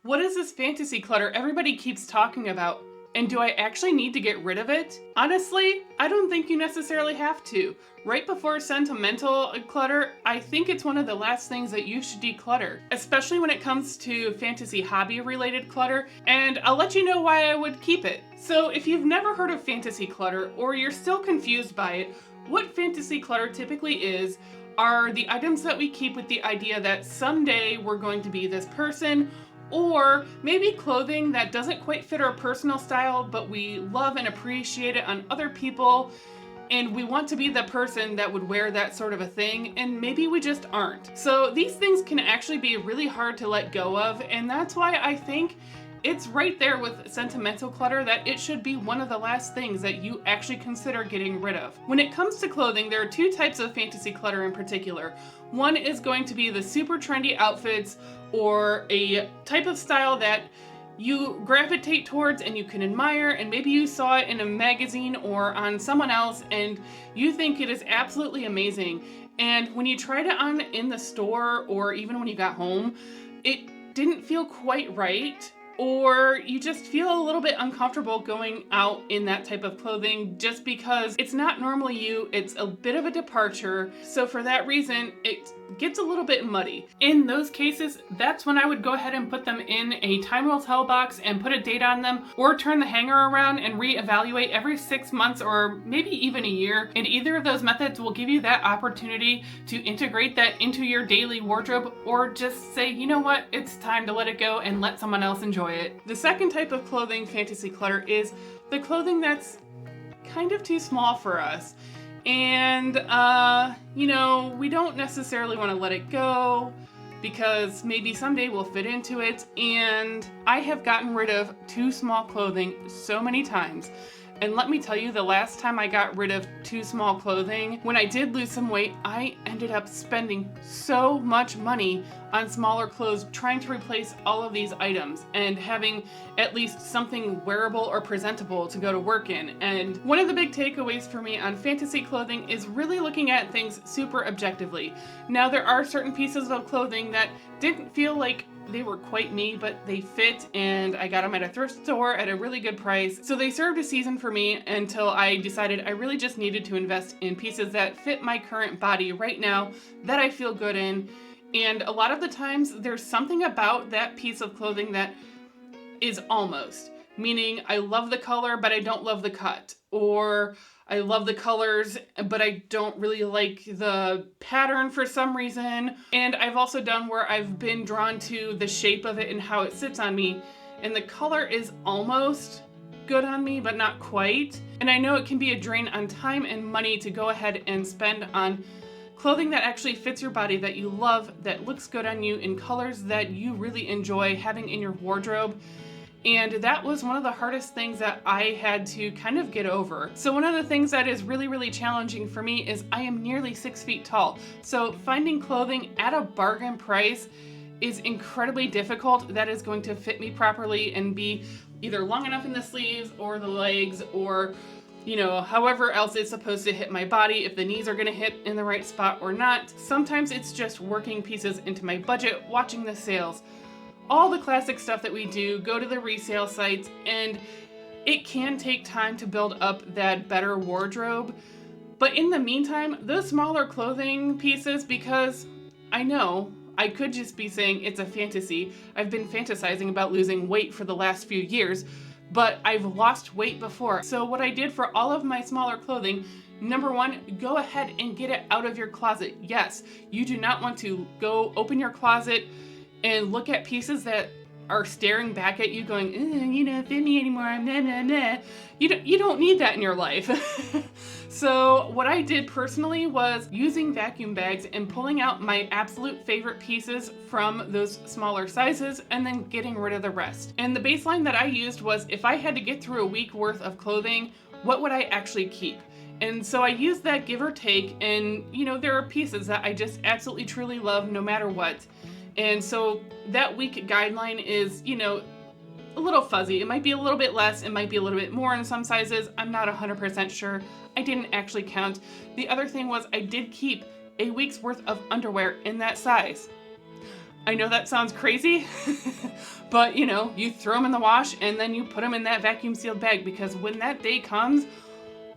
What is this fantasy clutter everybody keeps talking about? And do I actually need to get rid of it? Honestly, I don't think you necessarily have to. Right before sentimental clutter, I think it's one of the last things that you should declutter, especially when it comes to fantasy hobby related clutter, and I'll let you know why I would keep it. So if you've never heard of fantasy clutter or you're still confused by it, what fantasy clutter typically is are the items that we keep with the idea that someday we're going to be this person, or maybe clothing that doesn't quite fit our personal style, but we love and appreciate it on other people, and we want to be the person that would wear that sort of a thing, and maybe we just aren't. So these things can actually be really hard to let go of, and that's why I think it's right there with sentimental clutter that it should be one of the last things that you actually consider getting rid of. When it comes to clothing, there are two types of fantasy clutter in particular. One is going to be the super trendy outfits or a type of style that you gravitate towards and you can admire, and maybe you saw it in a magazine or on someone else and you think it is absolutely amazing. And when you tried it on in the store or even when you got home, it didn't feel quite right, or you just feel a little bit uncomfortable going out in that type of clothing just because it's not normally you, it's a bit of a departure. So for that reason, it gets a little bit muddy. In those cases, that's when I would go ahead and put them in a time will tell box and put a date on them, or turn the hanger around and reevaluate every 6 months or maybe even a year. And either of those methods will give you that opportunity to integrate that into your daily wardrobe, or just say, you know what, it's time to let it go and let someone else enjoy it. The second type of clothing fantasy clutter is the clothing that's kind of too small for us. And, we don't necessarily want to let it go because maybe someday we'll fit into it. And I have gotten rid of too small clothing so many times. And let me tell you, the last time I got rid of too small clothing, when I did lose some weight, I ended up spending so much money on smaller clothes trying to replace all of these items and having at least something wearable or presentable to go to work in. And one of the big takeaways for me on fantasy clothing is really looking at things super objectively. Now, there are certain pieces of clothing that didn't feel like they were quite me, but they fit, and I got them at a thrift store at a really good price. So they served a season for me until I decided I really just needed to invest in pieces that fit my current body right now that I feel good in. And a lot of the times there's something about that piece of clothing that is almost, meaning I love the color, but I don't love the cut, or I love the colors, but I don't really like the pattern for some reason. And I've also done where I've been drawn to the shape of it and how it sits on me, and the color is almost good on me, but not quite. And I know it can be a drain on time and money to go ahead and spend on clothing that actually fits your body, that you love, that looks good on you in colors that you really enjoy having in your wardrobe. And that was one of the hardest things that I had to kind of get over. So one of the things that is really, really challenging for me is I am nearly 6 feet tall. So finding clothing at a bargain price is incredibly difficult. That is going to fit me properly and be either long enough in the sleeves or the legs, or however else it's supposed to hit my body, if the knees are going to hit in the right spot or not. Sometimes it's just working pieces into my budget, watching the sales, all the classic stuff that we do, go to the resale sites, and it can take time to build up that better wardrobe. But in the meantime, those smaller clothing pieces, because I know I could just be saying it's a fantasy. I've been fantasizing about losing weight for the last few years, but I've lost weight before. So what I did for all of my smaller clothing, number one, go ahead and get it out of your closet. Yes, you do not want to go open your closet and look at pieces that are staring back at you going, you don't fit me anymore, I'm nah, nah, nah. You don't need that in your life. So what I did personally was using vacuum bags and pulling out my absolute favorite pieces from those smaller sizes and then getting rid of the rest. And the baseline that I used was, if I had to get through a week worth of clothing, what would I actually keep? And so I used that give or take, and there are pieces that I just absolutely truly love no matter what. And so that week guideline is, a little fuzzy. It might be a little bit less, it might be a little bit more in some sizes. I'm not 100% sure. I didn't actually count. The other thing was I did keep a week's worth of underwear in that size. I know that sounds crazy, but you know, you throw them in the wash and then you put them in that vacuum sealed bag, because when that day comes,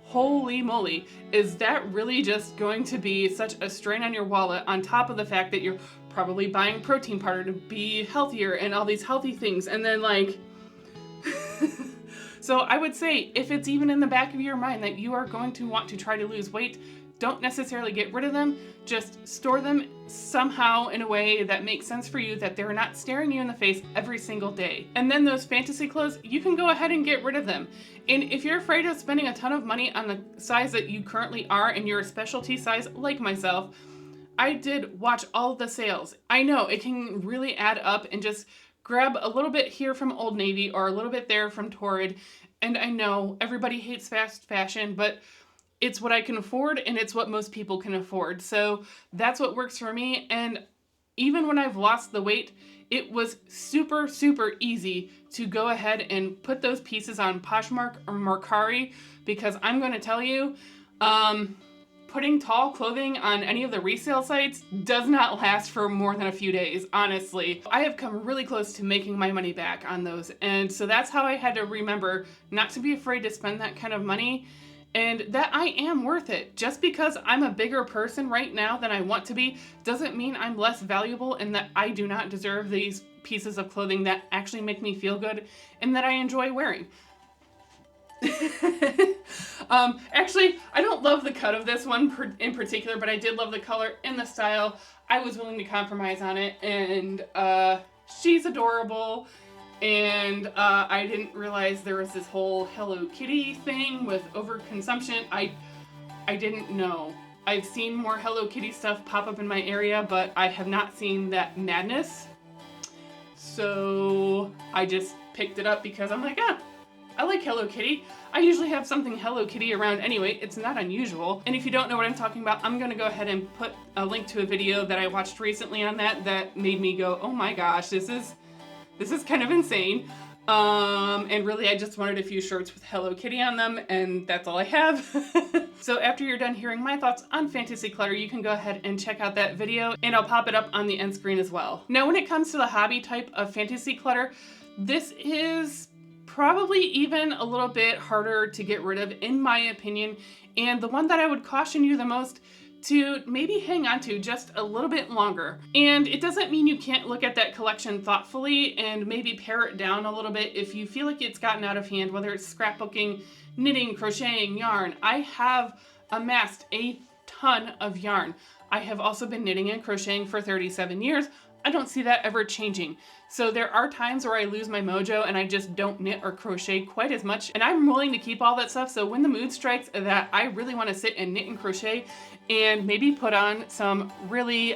holy moly, is that really just going to be such a strain on your wallet, on top of the fact that you're probably buying protein powder to be healthier and all these healthy things. And then like, so I would say if it's even in the back of your mind that you are going to want to try to lose weight, don't necessarily get rid of them, just store them somehow in a way that makes sense for you, that they're not staring you in the face every single day. And then those fantasy clothes, you can go ahead and get rid of them. And if you're afraid of spending a ton of money on the size that you currently are and you're a specialty size like myself, I did watch all the sales. I know it can really add up, and just grab a little bit here from Old Navy or a little bit there from Torrid. And I know everybody hates fast fashion, but it's what I can afford, and it's what most people can afford. So that's what works for me. And even when I've lost the weight, it was super, super easy to go ahead and put those pieces on Poshmark or Mercari, because I'm going to tell you, putting tall clothing on any of the resale sites does not last for more than a few days, honestly. I have come really close to making my money back on those. And so that's how I had to remember not to be afraid to spend that kind of money, and that I am worth it. Just because I'm a bigger person right now than I want to be doesn't mean I'm less valuable, and that I do not deserve these pieces of clothing that actually make me feel good and that I enjoy wearing. Actually, I don't love the cut of this one in particular, but I did love the color and the style. I was willing to compromise on it, and she's adorable. And I didn't realize there was this whole Hello Kitty thing with overconsumption. I didn't know. I've seen more Hello Kitty stuff pop up in my area, but I have not seen that madness. So I just picked it up because I'm like, I like Hello Kitty. I usually have something Hello Kitty around anyway. It's not unusual. And if you don't know what I'm talking about, I'm gonna go ahead and put a link to a video that I watched recently on that made me go, oh my gosh, this is kind of insane. And really, I just wanted a few shirts with Hello Kitty on them, and that's all I have. So after you're done hearing my thoughts on fantasy clutter, you can go ahead and check out that video, and I'll pop it up on the end screen as well. Now, when it comes to the hobby type of fantasy clutter, this is probably even a little bit harder to get rid of, in my opinion, and the one that I would caution you the most to maybe hang on to just a little bit longer. And it doesn't mean you can't look at that collection thoughtfully and maybe pare it down a little bit if you feel like it's gotten out of hand, whether it's scrapbooking, knitting, crocheting, yarn. I have amassed a ton of yarn. I have also been knitting and crocheting for 37 years. I don't see that ever changing. So there are times where I lose my mojo and I just don't knit or crochet quite as much, and I'm willing to keep all that stuff. So when the mood strikes that I really want to sit and knit and crochet and maybe put on some really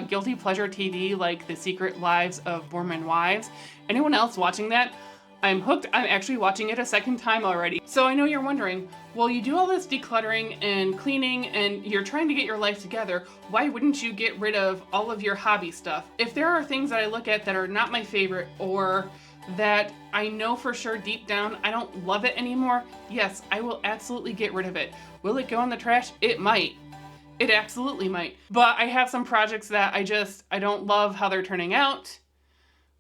guilty pleasure TV like The Secret Lives of Mormon Wives, anyone else watching that? I'm hooked. I'm actually watching it a second time already. So I know you're wondering, well, you do all this decluttering and cleaning and you're trying to get your life together. Why wouldn't you get rid of all of your hobby stuff? If there are things that I look at that are not my favorite, or that I know for sure deep down I don't love it anymore, yes, I will absolutely get rid of it. Will it go in the trash? It might. It absolutely might. But I have some projects that I don't love how they're turning out.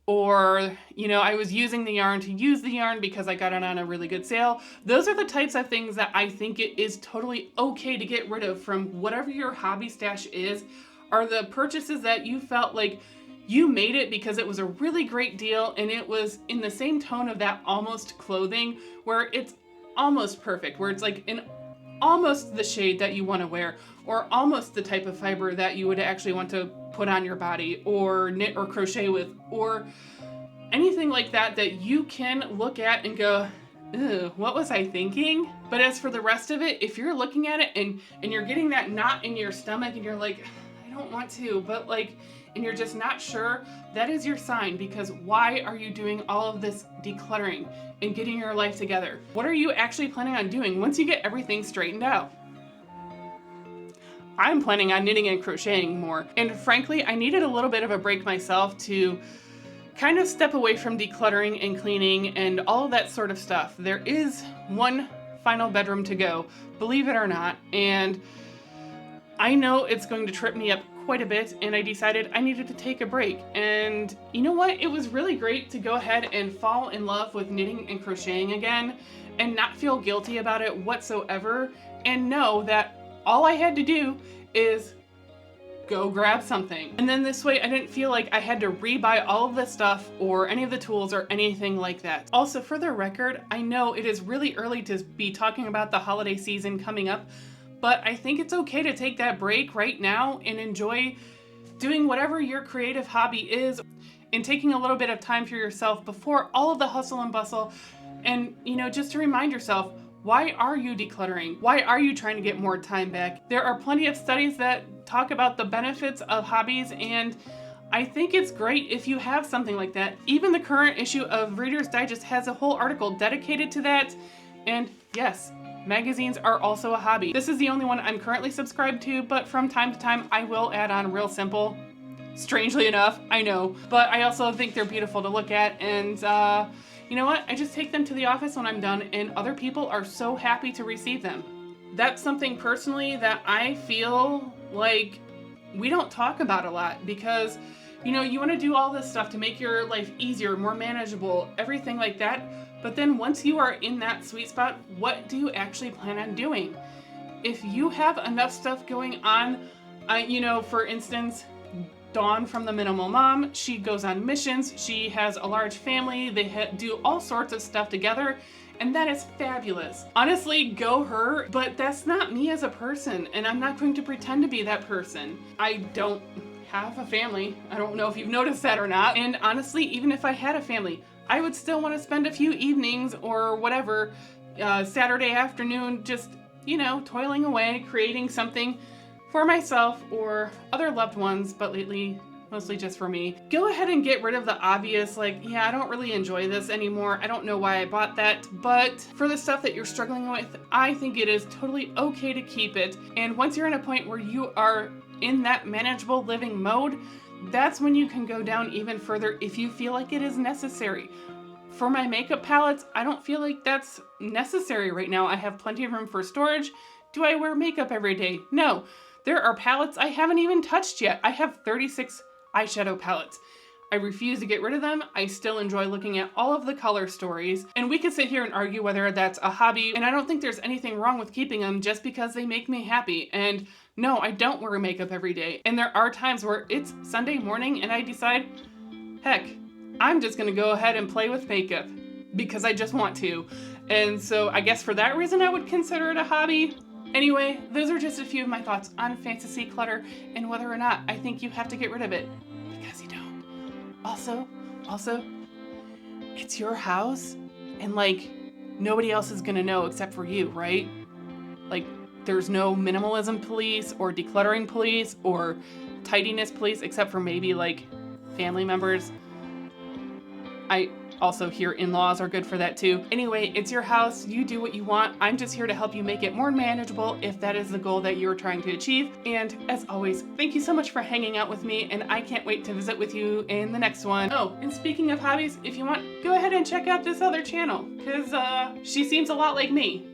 Or, you know, I was using the yarn to use the yarn because I got it on a really good sale. Those are the types of things that I think it is totally okay to get rid of from whatever your hobby stash is, are the purchases that you felt like you made it because it was a really great deal and it was in the same tone of that almost clothing where it's almost perfect, where it's like in almost the shade that you want to wear, or almost the type of fiber that you would actually want to put on your body or knit or crochet with, or anything like that that you can look at and go, ew, what was I thinking? But as for the rest of it, if you're looking at it and you're getting that knot in your stomach and you're like, I don't want to, but like, and you're just not sure, that is your sign, because why are you doing all of this decluttering and getting your life together? What are you actually planning on doing once you get everything straightened out? I'm planning on knitting and crocheting more. And frankly, I needed a little bit of a break myself to kind of step away from decluttering and cleaning and all of that sort of stuff. There is one final bedroom to go, believe it or not. And I know it's going to trip me up quite a bit and I decided I needed to take a break. And you know what? It was really great to go ahead and fall in love with knitting and crocheting again and not feel guilty about it whatsoever, and know that all I had to do is go grab something. And then this way I didn't feel like I had to rebuy all of the stuff or any of the tools or anything like that. Also, for the record, I know it is really early to be talking about the holiday season coming up, but I think it's okay to take that break right now and enjoy doing whatever your creative hobby is and taking a little bit of time for yourself before all of the hustle and bustle. And, you know, just to remind yourself, why are you decluttering? Why are you trying to get more time back? There are plenty of studies that talk about the benefits of hobbies, and I think it's great if you have something like that. Even the current issue of Reader's Digest has a whole article dedicated to that. And yes, magazines are also a hobby. This is the only one I'm currently subscribed to, but from time to time I will add on Real Simple. Strangely enough, I know. But I also think they're beautiful to look at, and you know what? I just take them to the office when I'm done, and other people are so happy to receive them. That's something personally that I feel like we don't talk about a lot, because, you know, you want to do all this stuff to make your life easier, more manageable, everything like that. But then once you are in that sweet spot, what do you actually plan on doing? If you have enough stuff going on, you know, for instance, Dawn from the Minimal Mom, she goes on missions, she has a large family, they do all sorts of stuff together, and that is fabulous. Honestly, go her, but that's not me as a person, and I'm not going to pretend to be that person. I don't have a family. I don't know if you've noticed that or not, and honestly, even if I had a family, I would still want to spend a few evenings or whatever, Saturday afternoon, just, you know, toiling away, creating something for myself or other loved ones, but lately mostly just for me. Go ahead and get rid of the obvious, like, yeah, I don't really enjoy this anymore, I don't know why I bought that, but for the stuff that you're struggling with, I think it is totally okay to keep it. And once you're in a point where you are in that manageable living mode, that's when you can go down even further if you feel like it is necessary. For my makeup palettes, I don't feel like that's necessary right now. I have plenty of room for storage. Do I wear makeup every day? No. There are palettes I haven't even touched yet. I have 36 eyeshadow palettes. I refuse to get rid of them. I still enjoy looking at all of the color stories, and we could sit here and argue whether that's a hobby, and I don't think there's anything wrong with keeping them just because they make me happy. And no, I don't wear makeup every day. And there are times where it's Sunday morning and I decide, heck, I'm just gonna go ahead and play with makeup because I just want to. And so I guess for that reason I would consider it a hobby. Anyway, those are just a few of my thoughts on fantasy clutter and whether or not I think you have to get rid of it, because you don't. Also, it's your house, and like, nobody else is gonna know except for you, right? Like, there's no minimalism police or decluttering police or tidiness police except for maybe like family members. I also hear in-laws are good for that too. Anyway, it's your house, you do what you want. I'm just here to help you make it more manageable if that is the goal that you're trying to achieve. And as always, thank you so much for hanging out with me, and I can't wait to visit with you in the next one. Oh, and speaking of hobbies, if you want, go ahead and check out this other channel, because she seems a lot like me.